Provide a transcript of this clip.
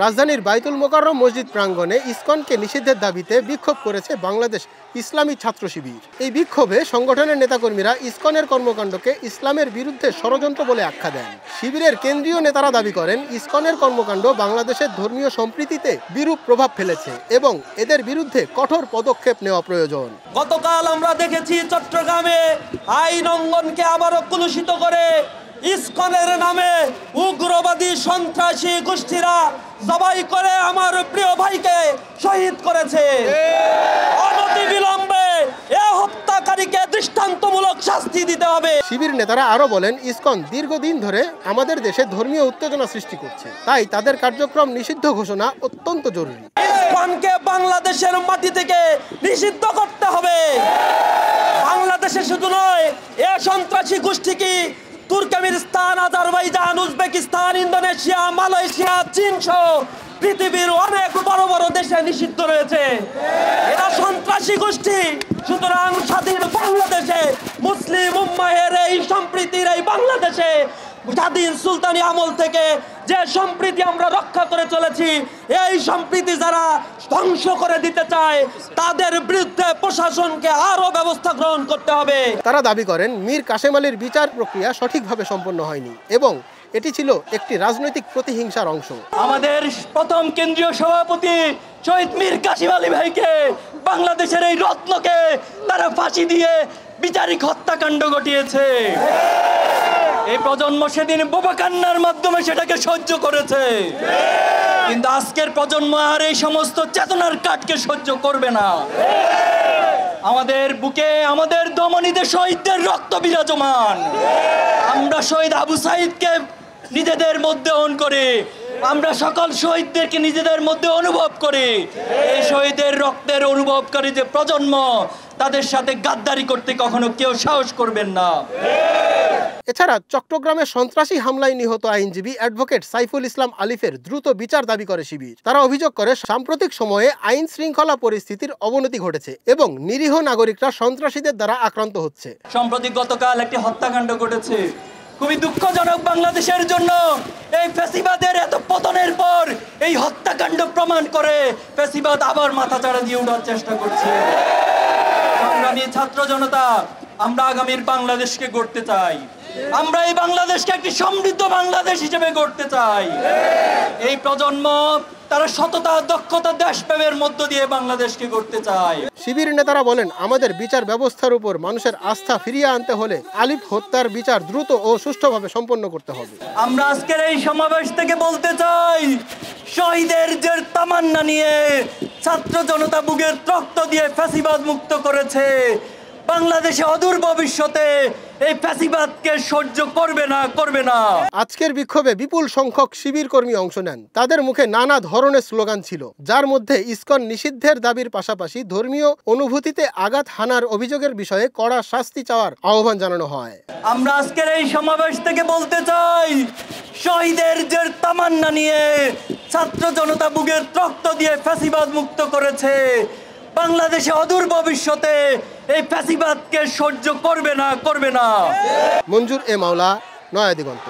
রাজধানীর বাইতুল মোকাররম মসজিদ প্রাঙ্গণে ইসকনকে নিষিদ্ধের দাবিতে বিক্ষোভ করেছে বাংলাদেশ ইসলামী ছাত্র শিবির। এই বিক্ষোভে সংগঠনের নেতাকর্মীরা ইসকনের কর্মকাণ্ডকে ইসলামের বিরুদ্ধে ষড়যন্ত্র বলে আখ্যা দেন। শিবিরের কেন্দ্রীয় নেতারা দাবি করেন, ইসকনের কর্মকাণ্ড বাংলাদেশের ধর্মীয় সম্প্রীতিতে বিরূপ প্রভাব ফেলেছে এবং এদের বিরুদ্ধে কঠোর পদক্ষেপ নেওয়া প্রয়োজন। গতকাল আমরা দেখেছি চট্টগ্রামে আইন অঙ্গনকে আবারও কলুষিত করে ইসকনের নামে উগ্রবাদী সন্ত্রাসী গোষ্ঠীরা জবাই করে আমার প্রিয় ভাইকে শহীদ করেছে। অনতিবিলম্বে এ হত্যাকারীকে দৃষ্টান্তমূলক শাস্তি দিতে হবে। শিবির নেতারা আরো বলেন, ইসকন দীর্ঘদিন ধরে আমাদের দেশে ধর্মীয় উত্তেজনা সৃষ্টি করছে, তাই তাদের কার্যক্রম নিষিদ্ধ ঘোষণা অত্যন্ত জরুরি। ইসকনকে বাংলাদেশের মাটি থেকে নিষিদ্ধ করতে হবে। বাংলাদেশে শুধু নয়, এ সন্ত্রাসী গোষ্ঠী কি Turkmenistan, Azerbaijan, Uzbekistan, Indonesia, Malaysia, চীন সহ পৃথিবীর অনেক বড় বড় দেশে নিষিদ্ধ রয়েছে। এরা সন্ত্রাসী গোষ্ঠী। সুতরাং স্বাধীন বাংলাদেশে মুসলিম উম্মাহের এই সম্প্রীতির এই বাংলাদেশে স্বাধীন সুলতানি আমল থেকে যে সম্প্রীতি আমরা রক্ষা করে চলেছি, এই সম্প্রীতি যারা ধ্বংস করে দিতে চায় তাদের বিরুদ্ধে প্রশাসনকে আরো ব্যবস্থা গ্রহণ করতে হবে। তারা দাবি করেন, মীর কাশেম আলীর বিচার প্রক্রিয়া সঠিকভাবে সম্পন্ন হয়নি এবং এটি ছিল একটি রাজনৈতিক প্রতিহিংসার অংশ। আমাদের প্রথম কেন্দ্রীয় সভাপতি শহীদ মীর কাশেম আলী ভাইকে, বাংলাদেশের এই রত্নকে তারা ফাঁসি দিয়ে বিচারিক হত্যাকাণ্ড ঘটিয়েছে। এই প্রজন্ম সেদিন বোবা কান্নার মাধ্যমে সেটাকে সহ্য করেছে, কিন্তু আজকের প্রজন্ম আর এই সমস্ত চেতনার কাঠকে সহ্য করবে না। আমাদের বুকে আমাদের দমনীতে শহীদদের রক্ত বিরাজমান। আমরা শহীদ আবু সাইদকে নিজেদের মধ্যে অন করে, আমরা সকল শহীদদেরকে নিজেদের মধ্যে অনুভব করি। এই শহীদের রক্তের অনুভবকারী যে প্রজন্ম, তাদের সাথে গাদ্দারি করতে কখনো কেউ সাহস করবেন না। এছাড়া চট্টগ্রামে সন্ত্রাসী হামলায় নিহত আইনজীবী অ্যাডভোকেট সাইফুল ইসলাম আলিফের দ্রুত বিচার দাবি করে শিবির। তারা অভিযোগ করে, সাম্প্রতিক সময়ে আইন শৃঙ্খলা পরিস্থিতির অবনতি ঘটেছে এবং নিরীহ নাগরিকরা সন্ত্রাসীদের দ্বারা আক্রান্ত হচ্ছে। সম্প্রতি গতকাল একটি হত্যাকাণ্ড ঘটেছে, খুবই দুঃখজনক বাংলাদেশের জন্য। এই ফ্যাসিবাদের এত পতনের পর এই হত্যাকাণ্ড প্রমাণ করে ফ্যাসিবাদ আবার মাথা চাড়া দিয়ে ওঠার চেষ্টা করছে। সংগ্রামী ছাত্র জনতা, আমরা আগামীর বাংলাদেশকে গড়তে চাই। আমরা এই বাংলাদেশকে একটি সমৃদ্ধ বাংলাদেশ হিসেবে গড়তে চাই। এই প্রজন্ম তারা সততা, দক্ষতা, দেশপ্রেমের মধ্য দিয়ে বাংলাদেশকে গড়তে চায়। শিবির নেতারা বলেন, আমাদের বিচার ব্যবস্থার উপর মানুষের আস্থা ফিরিয়ে আনতে হলে আলিফ হত্যার বিচার দ্রুত ও সুষ্ঠুভাবে সম্পন্ন করতে হবে। আমরা আজকের এই সমাবেশ থেকে বলতে চাই, শহীদের যে তামান্না নিয়ে ছাত্র জনতা বুকের রক্ত দিয়ে ফ্যাসিবাদ মুক্ত করেছে, বাংলাদেশে অদূর ভবিষ্যতে এই ফ্যাসিবাদকে সহ্য করবে না। আজকের বিক্ষোভে বিপুল সংখ্যক শিবির কর্মী অংশ নেন। তাদের মুখে নানা ধরনের স্লোগান ছিল, যার মধ্যে ইসকন নিষিদ্ধের দাবির পাশাপাশি ধর্মীয় অনুভূতিতে আঘাত হানার অভিযোগের বিষয়ে কড়া শাস্তি চাওয়ার আহ্বান জানানো হয়। আমরা আজকের এই সমাবেশ থেকে বলতে চাই, শহীদের যে তামান্না নিয়ে ছাত্র জনতা বুকের রক্ত দিয়ে ফ্যাসিবাদ মুক্ত করেছে, বাংলাদেশে অদূর ভবিষ্যতে এই ফ্যাসিবাদকে সহ্য করবে না। মঞ্জুর এ মাওলা, নয়া দিগন্ত।